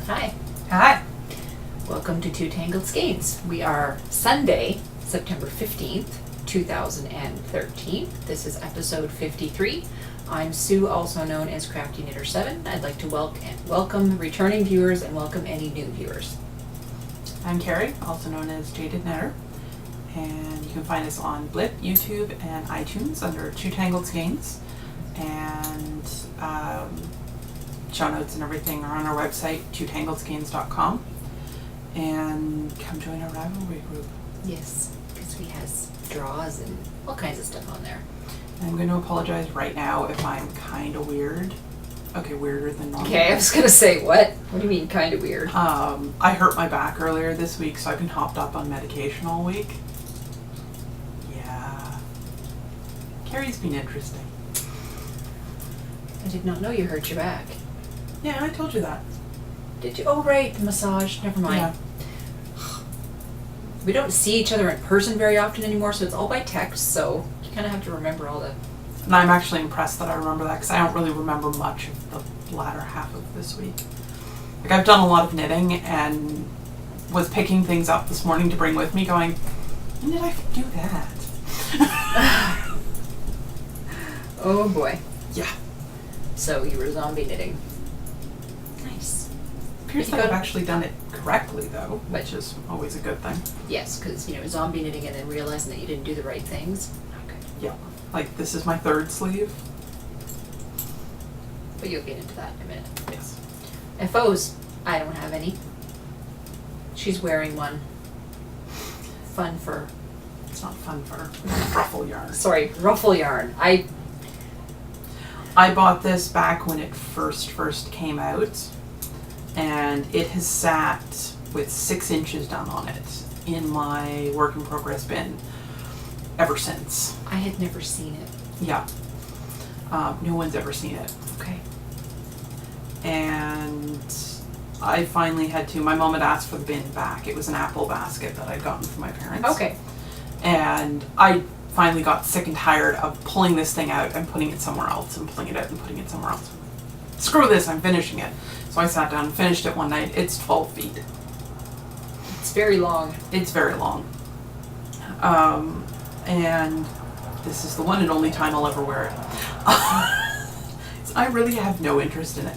Hi. Hi. Welcome to Two Tangled Skeins. We are Sunday, September 15th, 2013. This is episode 53. I'm Sue, also known as Crafty Knitter 7. I'd like to welcome returning viewers and welcome any new viewers. I'm Carrie, also known as Jaded Knitter, and you can find us on Blip, YouTube, and iTunes under Two Tangled Skeins, and show notes and everything are on our website, twotangledskeins.com, and come join our rivalry group. Yes, because we has draws and all kinds of stuff on there. I'm going to apologize right now if I'm kind of weird. Okay, weirder than normal. Okay, I was going to say, what? What do you mean kind of weird? I hurt my back earlier this week, so I've been hopped up on medication all week. Yeah. Carrie's been interesting. I did not know you hurt your back. Yeah, I told you that. Did you? Oh, right, the massage. Never mind. Yeah. We don't see each other in person very often anymore, so it's all by text, so you kind of have to remember all the... And I'm actually impressed that I remember that, because I don't really remember much of the latter half of this week. Like, I've done a lot of knitting and was picking things up this morning to bring with me going, when did I do that? Oh boy. Yeah. So you were zombie knitting. Nice. Appears that I've actually done it correctly, though, which is always a good thing. Yes, because, zombie knitting and then realizing that you didn't do the right things. Okay. Yeah. Like, this is my third sleeve. But you'll get into that in a minute. Yes. FOs, I don't have any. She's wearing one. Fun fur. It's not fun fur. Ruffle yarn. Sorry, ruffle yarn. I bought this back when it first came out, and it has sat with 6 inches done on it in my work in progress bin ever since. I had never seen it. Yeah. No one's ever seen it. Okay. And I finally had to, my mom had asked for the bin back. It was an apple basket that I'd gotten from my parents. Okay. And I finally got sick and tired of pulling this thing out and putting it somewhere else and pulling it out and putting it somewhere else. Screw this, I'm finishing it. So I sat down and finished it one night. It's 12 feet. It's very long. It's very long. And this is the one and only time I'll ever wear it. So I really have no interest in it.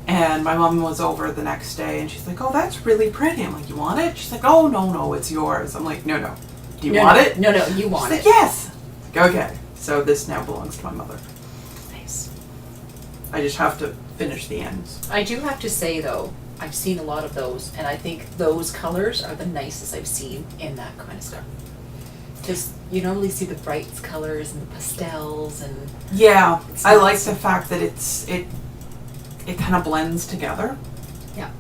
And my mom was over the next day and she's like, oh, that's really pretty. I'm like, you want it? She's like, oh, no, it's yours. I'm like, no. Do you want it? No, you want She's it. like, yes. Like, okay. So this now belongs to my mother. Nice. I just have to finish the ends. I do have to say, though, I've seen a lot of those, and I think those colors are the nicest I've seen in that kind of stuff. Just, you normally see the bright colors and the pastels and... Yeah, I like the fact that it kind of blends together. Yeah.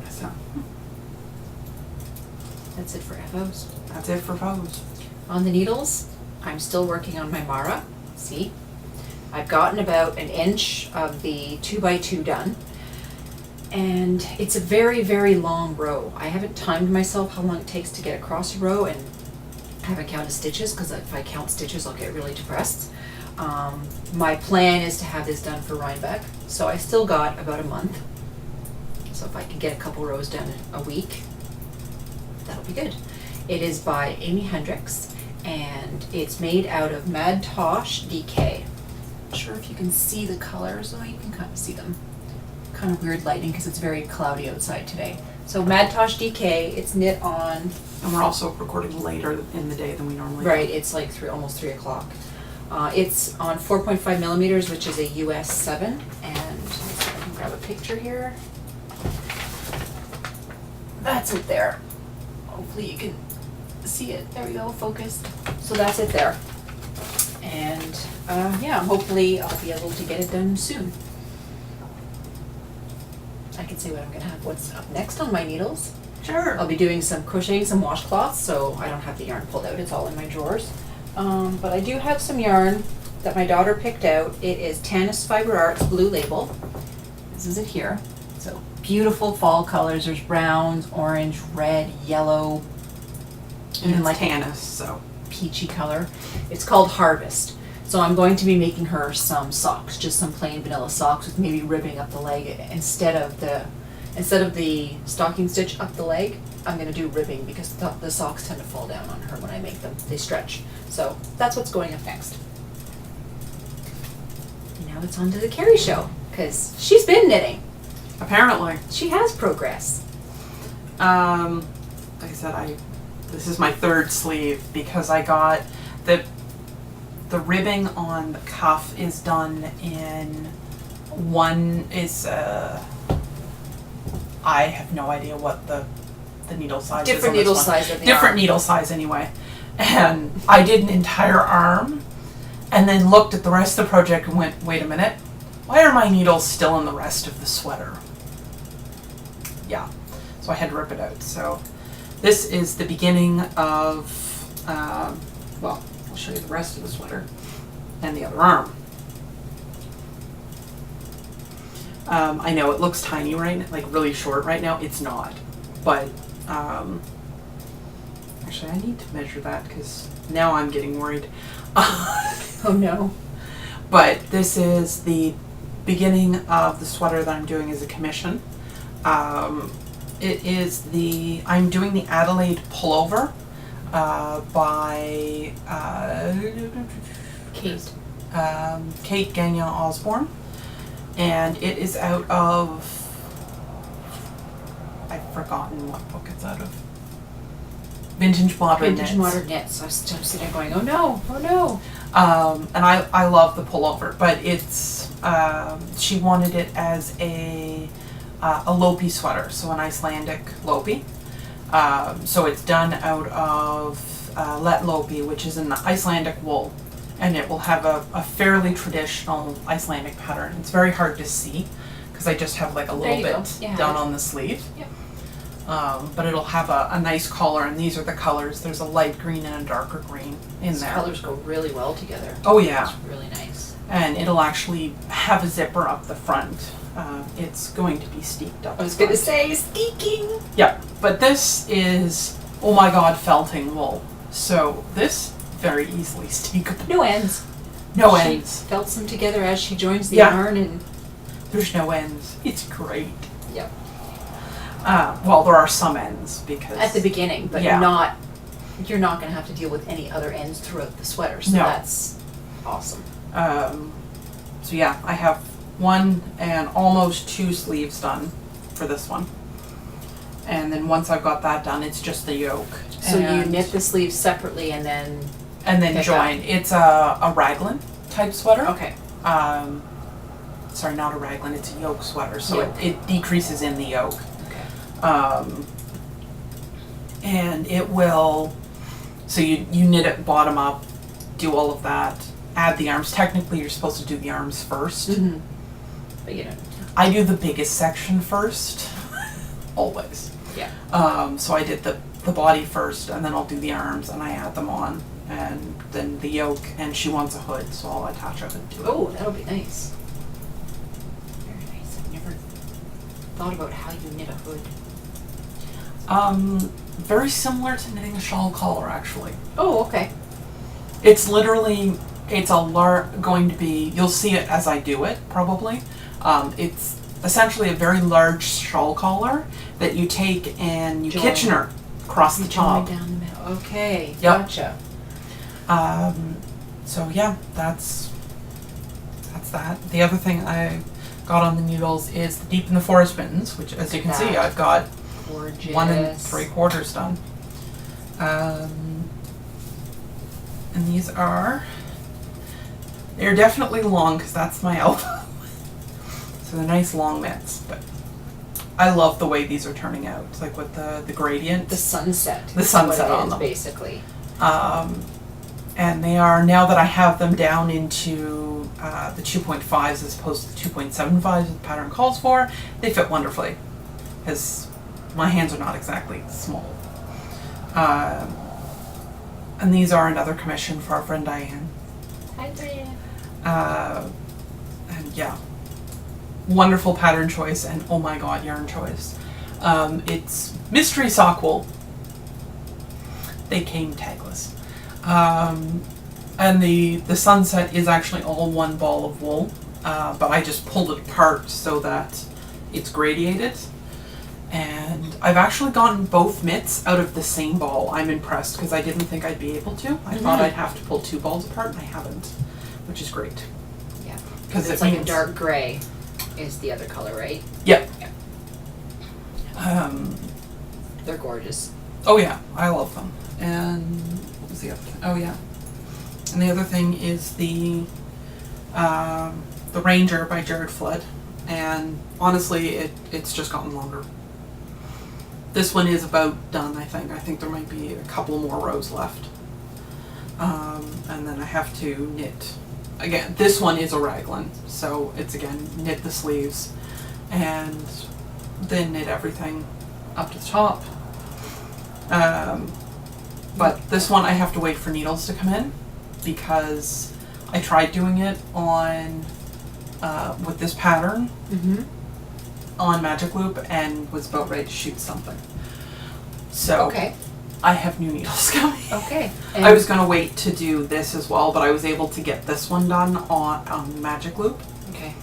So That's it for FOs. that's it for foes. On the needles, I'm still working on my Mara. See? I've gotten about 1 inch of the 2x2 done. And it's a very, very long row. I haven't timed myself how long it takes to get across a row, and I haven't counted stitches, because if I count stitches I'll get really depressed. My plan is to have this done for Rhinebeck, so I still got about a month. So if I can get a couple rows done a week, that'll be good. It is by Amy Hendricks, and it's made out of Mad Tosh DK. Not sure if you can see the colors, though you can kind of see them. Kind of weird lighting because it's very cloudy outside today. So Mad Tosh DK, it's knit on... And we're also recording later in the day than we normally do. Right, it's like almost 3 o'clock. It's on 4.5 millimeters, which is a US 7. And let me see if I can grab a picture here. That's it there. Hopefully you can see it. There we go, focused. So that's it there. And yeah, hopefully I'll be able to get it done soon. I can say what I'm gonna have. What's up next on my needles? Sure. I'll be doing some crocheting, some washcloths, so I don't have the yarn pulled out. It's all in my drawers. But I do have some yarn that my daughter picked out. It is Tanis Fiber Arts Blue Label. This is it here. So beautiful fall colors. There's browns, orange, red, yellow, And even it's like Tanis, so peachy color. It's called Harvest. So I'm going to be making her some socks, just some plain vanilla socks with maybe ribbing up the leg instead of the stocking stitch up the leg. I'm gonna do ribbing because the socks tend to fall down on her when I make them. They stretch. So that's what's going up next. And now it's on to the Carrie show because she's been knitting. Apparently. She has progress. Like I said, this is my third sleeve because I got the ribbing on the cuff is done in I have no idea what the needle size is. Different on this needle one. size of the Different arm. needle size anyway. And I did an entire arm and then looked at the rest of the project and went, wait a minute, why are my needles still in the rest of the sweater? Yeah, so I had to rip it out. So this is the beginning of, well, I'll show you the rest of the sweater and the other arm. I know it looks tiny right now, like really short right now. It's not, but actually I need to measure that because now I'm getting worried. Oh no. But this is the beginning of the sweater that I'm doing as a commission. It is I'm doing the Adelaide pullover by Kate Gagnon Osborne. And it is out of, I've forgotten what book it's out of. Vintage Modern Knits. I'm sitting there going, oh no, oh no. And I love the pullover, but it's, she wanted it as a Lopi sweater, so an Icelandic Lopi. So it's done out of Let Lopi, which is an Icelandic wool. And it will have a fairly traditional Icelandic pattern. It's very hard to see because I just have like a little bit done on the sleeve. Yep. But it'll have a nice collar, and these are the colors. There's a light green and a darker green in These there. colors go really well together. Oh yeah. It's really nice. And it'll actually have a zipper up the front. It's going to be steeked up. I was going to say steeking. Yep. But this is, oh my god, felting wool. So this very easily steekable. No ends. No she ends. felts them together as she joins the yarn, and there's no ends. It's great. Yep. Well, there are some ends because at the beginning, but you're not going to have to deal with any other ends throughout the sweater. So that's awesome. So yeah, I have one and almost 2 sleeves done for this one. And then once I've got that done, it's just the yoke. So you knit the sleeves separately and then join. It's a raglan type sweater. Okay. Sorry, not a raglan. It's a yoke sweater, so Yoke. it decreases in the yoke. Okay. And it will. So you knit it bottom up, do all of that, add the arms. Technically, you're supposed to do the arms first. Mm-hmm. But you know. I do the biggest section first, always. Yeah. So I did the body first, and then I'll do the arms, and I add them on, and then the yoke, and she wants a hood, so I'll attach a hood to it. Oh, that'll be nice. Very nice. I've never thought about how you knit a hood. Very similar to knitting a shawl collar, actually. Oh, okay. It's literally, going to be, you'll see it as I do it, probably. It's essentially a very large shawl collar that you take and you Kitchener across the top. Down the middle. Okay, Yep. gotcha. So yeah, that's that. The other thing I got on the needles is the Deep in the Forest mittens, which, as you can see, I've got gorgeous 1 3/4 done. And these they're definitely long because that's my elbow. So they're nice long mitts, but I love the way these are turning out. It's like with the gradient. the sunset. The sunset is what it on is, them. basically. And they are, now that I have them down into the 2.5s as opposed to the 2.75s that the pattern calls for, they fit wonderfully. Because my hands are not exactly small. And these are another commission for our friend Diane. Hi, Diane. And yeah, wonderful pattern choice, and oh my god, yarn choice. It's mystery sock wool. They came tagless. And the sunset is actually all one ball of wool, but I just pulled it apart so that it's gradiated. And I've actually gotten both mitts out of the same ball. I'm impressed because I didn't think I'd be able to. I thought I'd have to pull two balls apart, and I haven't, which is great. Yeah, because it's like a dark gray is the other color, right? Yep. Yeah. They're gorgeous. Oh yeah, I love them. And what was the other thing? Oh yeah. And the other thing is the Ranger by Jared Flood. And honestly, it's just gotten longer. This one is about done, I think. I think there might be a couple more rows left. And then I have to knit. Again, this one is a raglan, so it's again, knit the sleeves and then knit everything up to the top. But this one I have to wait for needles to come in because I tried doing it on with this pattern on Magic Loop and was about ready to shoot something. So okay. I have new needles coming. Okay. I was going to wait to do this as well, but I was able to get this one done on Magic Loop. Okay.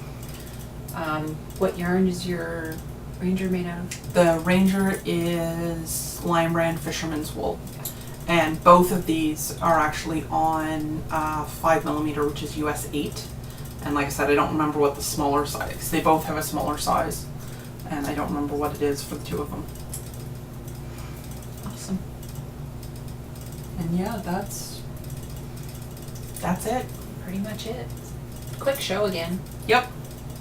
What yarn is your Ranger made out of? The Ranger is Lion Brand Fisherman's Wool. And both of these are actually on 5mm, which is US 8. And like I said, I don't remember what the smaller size is. They both have a smaller size. And I don't remember what it is for the two of them. Awesome. And yeah, that's it. Pretty much it. Quick show again. Yep.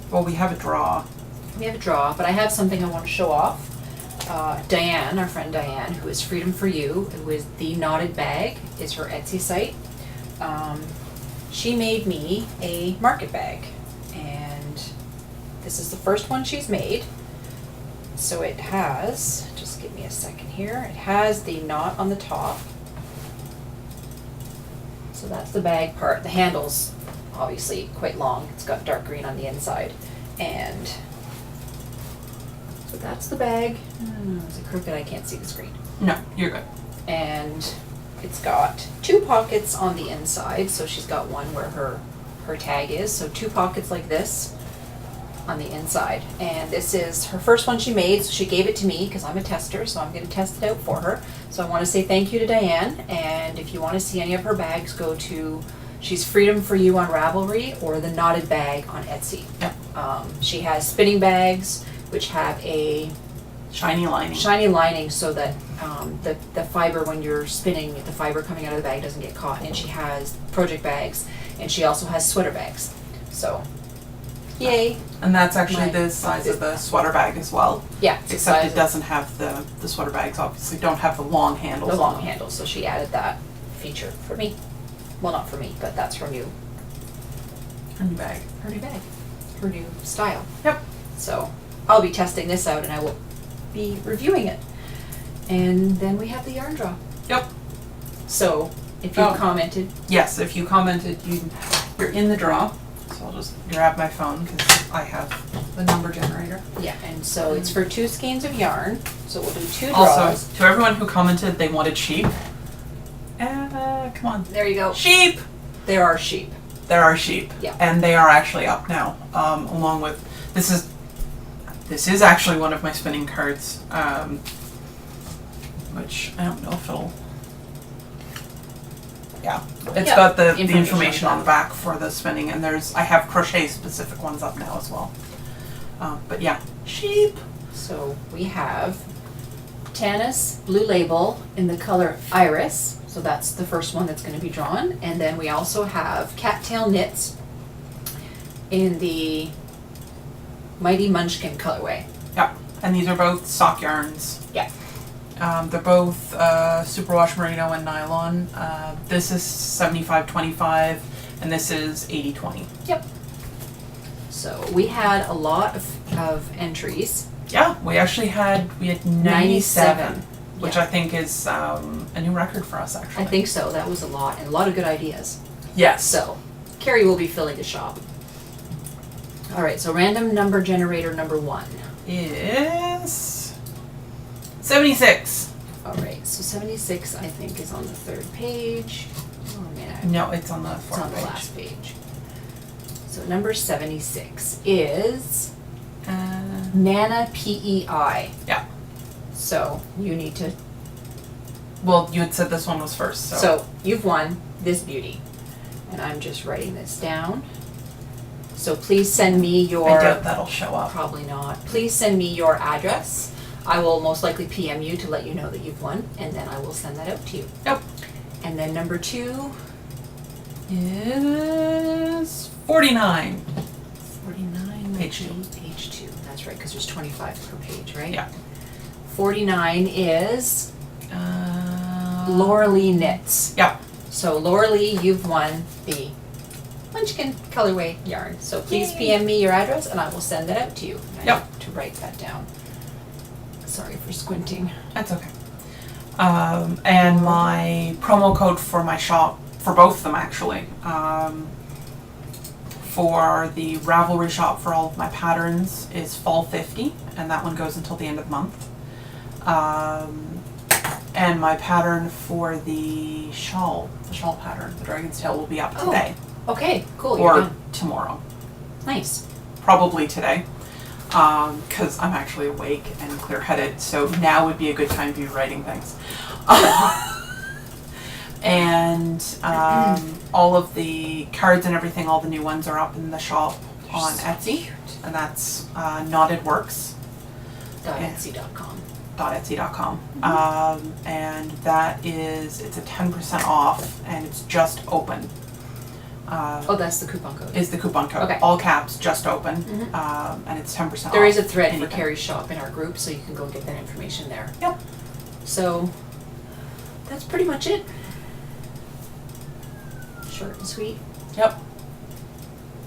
Well, we have a draw. We have a draw, but I have something I want to show off. Diane, our friend Diane, who is Freedom for You, who is the Knotted Bag, is her Etsy site. She made me a market bag, and this is the first one she's made. So it has, just give me a second here, it has the knot on the top. So that's the bag part. The handle's obviously quite long. It's got dark green on the inside. And so that's the bag. Is it crooked? I can't see the screen. No, you're good. And it's got two pockets on the inside. So she's got one where her tag is. So two pockets like this on the inside. And this is her first one she made. So she gave it to me because I'm a tester. So I'm going to test it out for her. So I want to say thank you to Diane. And if you want to see any of her bags, go to she's Freedom for You on Ravelry or the Knotted Bag on Etsy. Yep. She has spinning bags which have a Shiny lining. shiny lining so that the fiber, when you're spinning, the fiber coming out of the bag doesn't get caught. And she has project bags, and she also has sweater bags. So, yay! And that's actually the size of the sweater bag as well. Yeah, it's the Except size it doesn't have the sweater bags. Obviously, don't have the long handles. the long on them. handles. So she added that feature for me. Well, not for me, but that's her new bag. her new bag, her new style. Yep. So I'll be testing this out, and I will be reviewing it. And then we have the yarn draw. Yep. So if you commented, Yes, if you commented, you're in the draw. So I'll just grab my phone because I have the number generator. yeah, and so it's for 2 skeins of yarn. So we'll do 2 draws. Also, to everyone who commented they wanted sheep. Come on. There you go. Sheep! There are sheep. There are sheep. Yeah. And they are actually up now. Along with, this is actually one of my spinning cards. Which I don't know if it'll, yeah. It's got the information on the back for the spinning, and I have crochet specific ones up now as well. But yeah, sheep. So we have Tanis Blue Label in the color Iris. So that's the first one that's going to be drawn. And then we also have Cattail Knits in the Mighty Munchkin colorway. Yeah, and these are both sock yarns. Yeah. They're both superwash merino and nylon. This is 75-25 and this is 80-20. Yep. So we had a lot of entries. Yeah, we had 97, which Yeah. I think is a new record for us actually. I think so. That was a lot, and a lot of good ideas. Yes. So Carrie will be filling the shop. All right, so random number generator number 1 is 76. All right, so 76 I think is on the 3rd page. Oh man, No, it's on the it's fourth on the page. last page. So number 76 is Nana PEI. Yeah. So you need to. Well, you had said this one was first, so. So you've won this beauty, and I'm just writing this down. So please send me your. I doubt that'll show up. Probably not. Please send me your address. I will most likely PM you to let you know that you've won, and then I will send that out to you. Yep. And then number 2 is 49. 49 Page 2. Page 2. That's right, because there's 25 per page, right? Yeah. 49 is Laura Lee Knits. Yeah. So Laura Lee, you've won the Munchkin colorway yarn. So please Yay. PM me your address and I will send that out to you. I Yep. need to write that down. Sorry for squinting. That's okay. And my promo code for my shop, for both of them actually, for the Ravelry shop for all of my patterns is fall 50, and that one goes until the end of the month. And my pattern for the shawl pattern, the Dragon's Tail, will be up Oh. today Okay, cool. You're or done. tomorrow. Nice. Probably today, because I'm actually awake and clear-headed, so now would be a good time to be writing things. And all of the cards and everything, all the new ones are up in the shop on Etsy, and that's knottedworks. .etsy.com. .etsy.com. And that is, it's a 10% off, and it's just open. Oh, that's the coupon code. Is the coupon code. Okay. All caps, just open. Mhm. And it's 10% off. There is a thread for anything. Carrie's shop in our group, so you can go get that information there. Yep. So that's pretty much it. Short and sweet. Yep.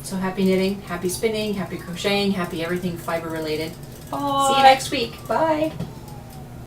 So happy knitting, happy spinning, happy crocheting, happy everything fiber related. Bye. See you next week. Bye.